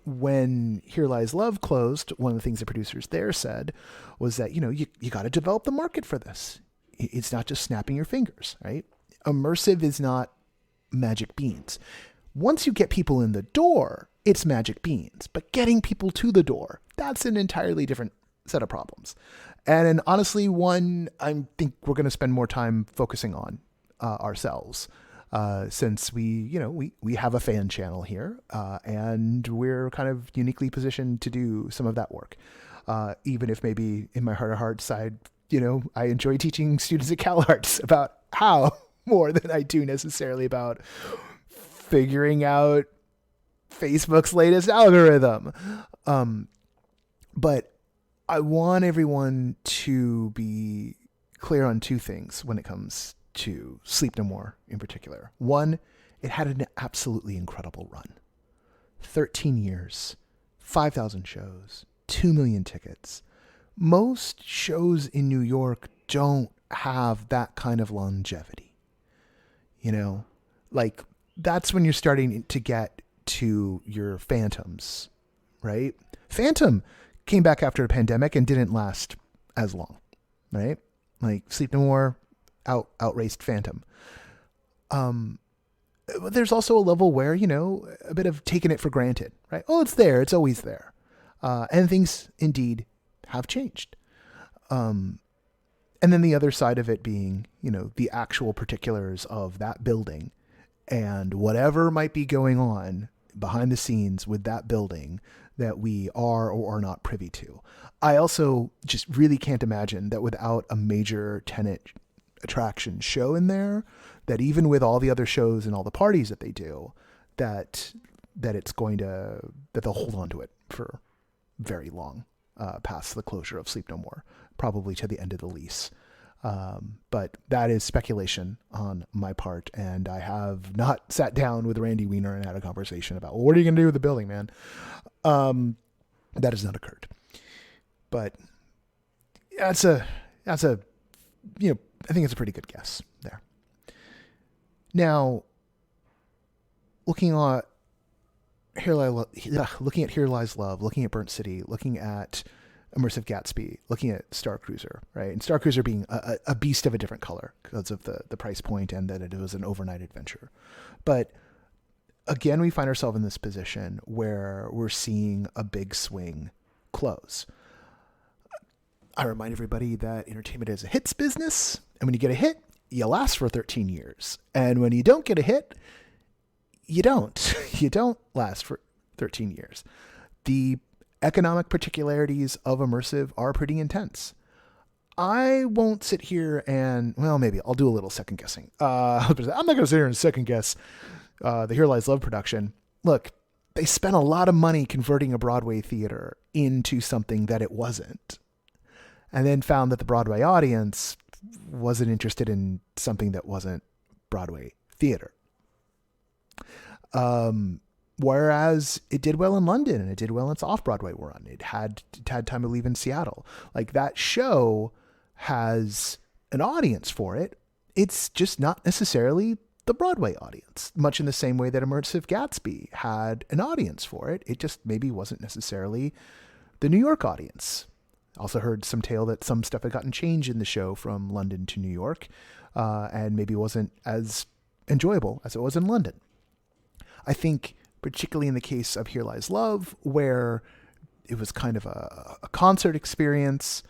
When Here Lies Love closed, one of the things the producers there said was that, you got to develop the market for this. It's not just snapping your fingers, right? Immersive is not magic beans. Once you get people in the door, it's magic beans. But getting people to the door, that's an entirely different set of problems. And honestly, one I think we're going to spend more time focusing on ourselves. Since we have a fan channel here, and we're kind of uniquely positioned to do some of that work. Even if maybe in my heart of hearts side, I enjoy teaching students at CalArts about how more than I do necessarily about figuring out Facebook's latest algorithm. But I want everyone to be clear on two things when it comes to Sleep No More in particular. One, it had an absolutely incredible run. 13 years, 5,000 shows, 2 million tickets. Most shows in New York don't have that kind of longevity. Like, that's when you're starting to get to your Phantoms, right? Phantom came back after a pandemic and didn't last as long, right? Like, Sleep No More outraced Phantom. But there's also a level where, a bit of taking it for granted, right? Oh, it's there. It's always there. And things indeed have changed. And then the other side of it being, the actual particulars of that building and whatever might be going on behind the scenes with that building that we are or are not privy to. I also just really can't imagine that without a major tenant attraction show in there, that even with all the other shows and all the parties that they do, that they'll hold on to it for very long, past the closure of Sleep No More, probably to the end of the lease. But that is speculation on my part, and I have not sat down with Randy Weiner and had a conversation about, well, what are you going to do with the building, man? That has not occurred. But that's a I think it's a pretty good guess there. Now, looking at Here Lies Love, looking at Burnt City, looking at Immersive Gatsby, looking at Star Cruiser, right? And Star Cruiser being a beast of a different color because of the price point and that it was an overnight adventure. But again, we find ourselves in this position where we're seeing a big swing close. I remind everybody that entertainment is a hits business. And when you get a hit, you last for 13 years. And when you don't get a hit, you don't. You don't last for 13 years. The economic particularities of immersive are pretty intense. I won't sit here and, well, maybe I'll do a little second guessing. I'm not going to sit here and second guess the Here Lies Love production. Look, they spent a lot of money converting a Broadway theater into something that it wasn't. And then found that the Broadway audience wasn't interested in something that wasn't Broadway theater. Whereas it did well in London and it did well in its off-Broadway run. It had Time to Leave in Seattle. Like, that show has an audience for it. It's just not necessarily the Broadway audience, much in the same way that Immersive Gatsby had an audience for it. It just maybe wasn't necessarily the New York audience. Also heard some tale that some stuff had gotten changed in the show from London to New York, and maybe wasn't as enjoyable as it was in London. I think particularly in the case of Here Lies Love, where it was kind of a concert experience,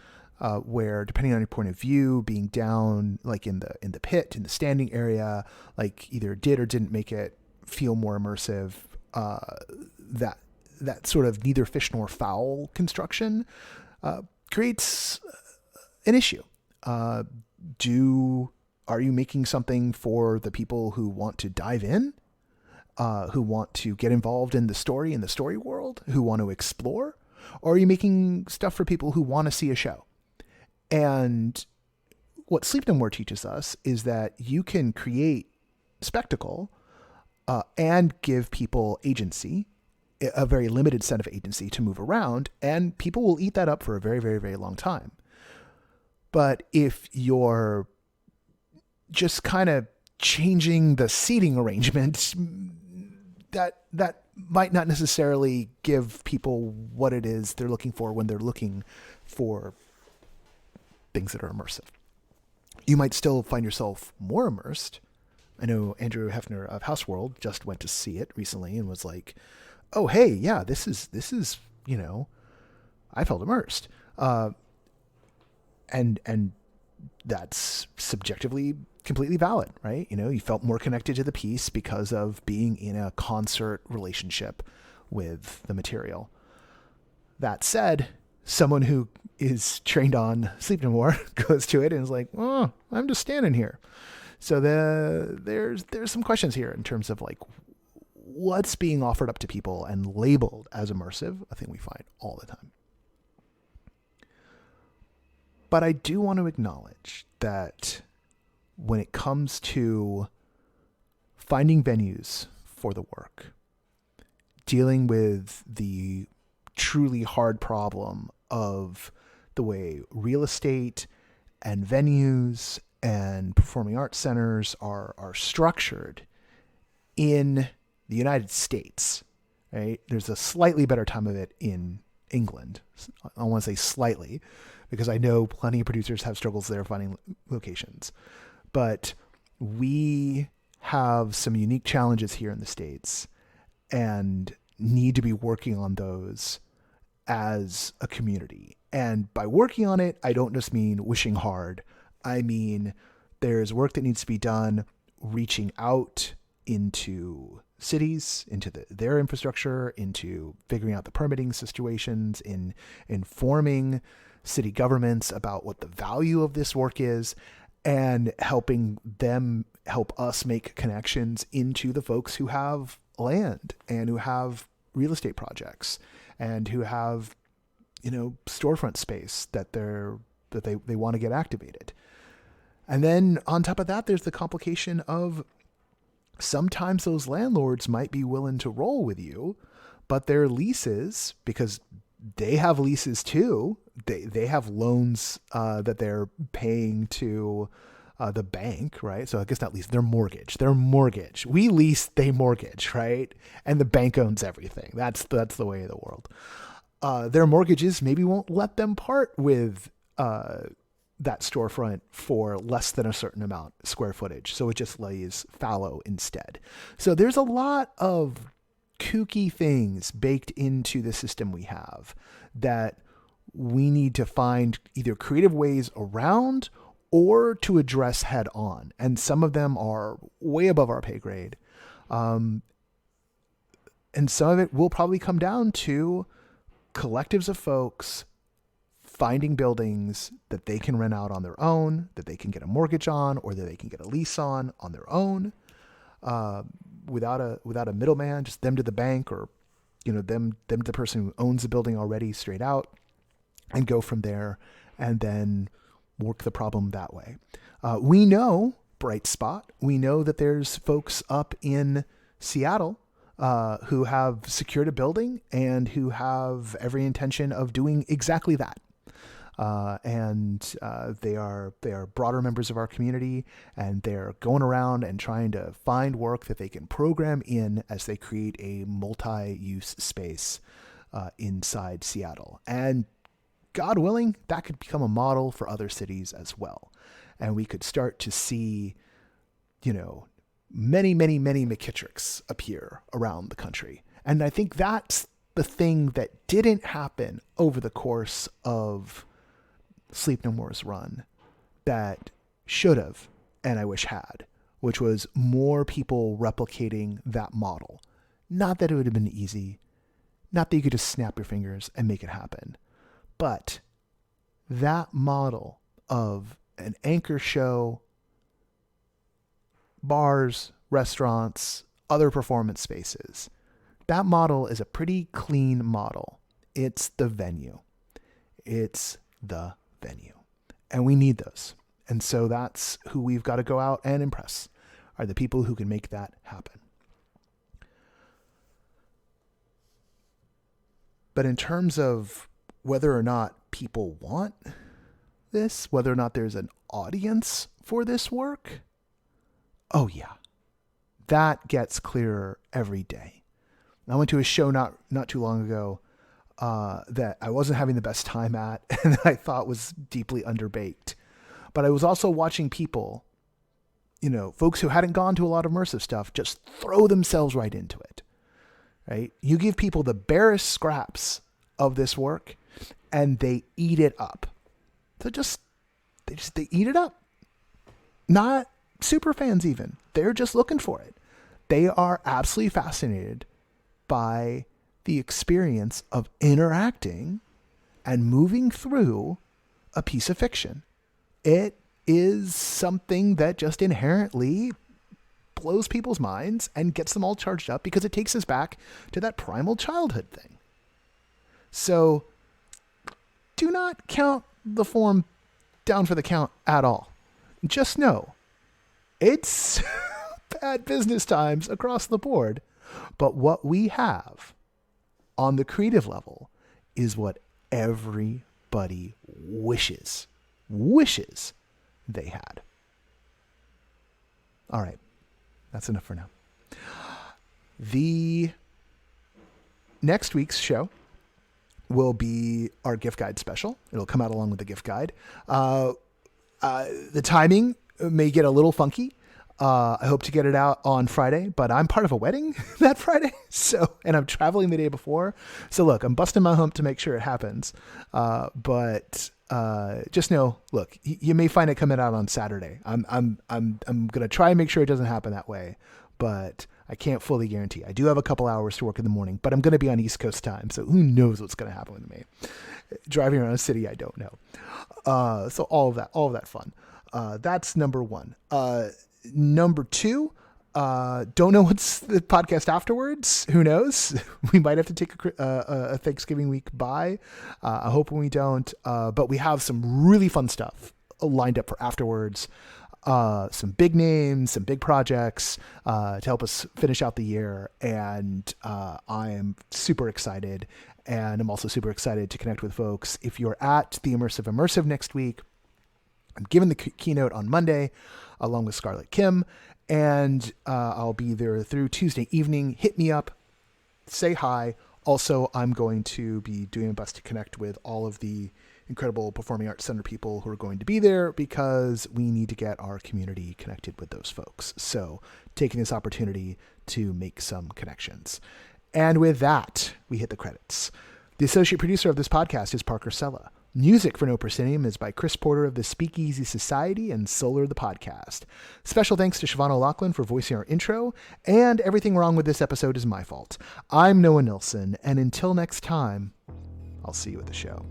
where depending on your point of view, being down like in the pit, in the standing area, like either did or didn't make it feel more immersive. That sort of neither fish nor fowl construction creates an issue. Are you making something for the people who want to dive in, who want to get involved in the story world, who want to explore? Or are you making stuff for people who want to see a show? And what Sleep No More teaches us is that you can create spectacle and give people agency, a very limited set of agency to move around, and people will eat that up for a very, very, very long time. But if you're just kind of changing the seating arrangement, that might not necessarily give people what it is they're looking for when they're looking for things that are immersive. You might still find yourself more immersed. I know Andrew Hefner of Houseworld just went to see it recently and was like, oh, hey, yeah, this is, I felt immersed. And that's subjectively completely valid, right? You felt more connected to the piece because of being in a concert relationship with the material. That said, someone who is trained on Sleep No More goes to it and is like, oh, I'm just standing here. So there's some questions here in terms of like what's being offered up to people and labeled as immersive, a thing we find all the time. But I do want to acknowledge that when it comes to finding venues for the work, dealing with the truly hard problem of the way real estate and venues and performing arts centers are structured in the United States, right? There's a slightly better time of it in England. I want to say slightly, because I know plenty of producers have struggles there finding locations. But we have some unique challenges here in the States and need to be working on those as a community. And by working on it, I don't just mean wishing hard. I mean, there's work that needs to be done reaching out into cities, into their infrastructure, into figuring out the permitting situations, in informing city governments about what the value of this work is, and helping them help us make connections into the folks who have land and who have real estate projects and who have, storefront space that they want to get activated. And then on top of that, there's the complication of sometimes those landlords might be willing to roll with you, but their leases, because they have leases too, they have loans that they're paying to the bank, right? So I guess not lease, their mortgage. We lease, they mortgage, right? And the bank owns everything. That's the way of the world. Their mortgages maybe won't let them part with that storefront for less than a certain amount square footage. So it just lays fallow instead. So there's a lot of kooky things baked into the system we have that we need to find either creative ways around or to address head on. And some of them are way above our pay grade. And some of it will probably come down to collectives of folks finding buildings that they can rent out on their own, that they can get a mortgage on, or that they can get a lease on their own, without a middleman, just them to the bank, or them to the person who owns the building already straight out, and go from there, and then work the problem that way. We know, bright spot, we know that there's folks up in Seattle who have secured a building and who have every intention of doing exactly that. They are broader members of our community, and they're going around and trying to find work that they can program in as they create a multi-use space inside Seattle. And God willing, that could become a model for other cities as well. And we could start to see, many, many, many McKittricks appear around the country. And I think that's the thing that didn't happen over the course of Sleep No More's run that should have, and I wish had, which was more people replicating that model. Not that it would have been easy, not that you could just snap your fingers and make it happen, but that model of an anchor show, bars, restaurants, other performance spaces, that model is a pretty clean model. It's the venue. And we need those. And so that's who we've got to go out and impress, are the people who can make that happen. But in terms of whether or not people want this, whether or not there's an audience for this work, oh yeah, that gets clearer every day. I went to a show not too long ago that I wasn't having the best time at, and that I thought was deeply underbaked. But I was also watching people, folks who hadn't gone to a lot of immersive stuff, just throw themselves right into it, right? You give people the barest scraps of this work and they eat it up. So they eat it up. Not super fans even. They're just looking for it. They are absolutely fascinated by the experience of interacting and moving through a piece of fiction. It is something that just inherently blows people's minds and gets them all charged up because it takes us back to that primal childhood thing. So do not count the form down for the count at all. Just know it's bad business times across the board. But what we have on the creative level is what everybody wishes they had. All right. That's enough for now. The next week's show will be our gift guide special. It'll come out along with the gift guide. The timing may get a little funky. I hope to get it out on Friday, but I'm part of a wedding that Friday, and I'm traveling the day before. So look, I'm busting my hump to make sure it happens. But just know, look, you may find it coming out on Saturday. I'm gonna try and make sure it doesn't happen that way, but I can't fully guarantee. I do have a couple hours to work in the morning, but I'm gonna be on East Coast time, so who knows what's gonna happen with me? Driving around a city I don't know. So all of that fun. That's number one. Number two, don't know what's the podcast afterwards. Who knows? We might have to take a Thanksgiving week bye. I hope we don't. But we have some really fun stuff lined up for afterwards. Some big names, some big projects to help us finish out the year. And I am super excited. And I'm also super excited to connect with folks. If you're at the Immersive next week, I'm giving the keynote on Monday along with Scarlett Kim, and I'll be there through Tuesday evening. Hit me up, say hi. Also, I'm going to be doing my best to connect with all of the incredible Performing Arts Center people who are going to be there, because we need to get our community connected with those folks. So taking this opportunity to make some connections. And with that, we hit the credits. The associate producer of this podcast is Parker Sella. Music for No Proscenium is by Chris Porter of the Speakeasy Society and Solar the Podcast. Special thanks to Siobhan O'Loughlin for voicing our intro, and everything wrong with this episode is my fault. I'm Noah Nilsson, and until next time, I'll see you at the show.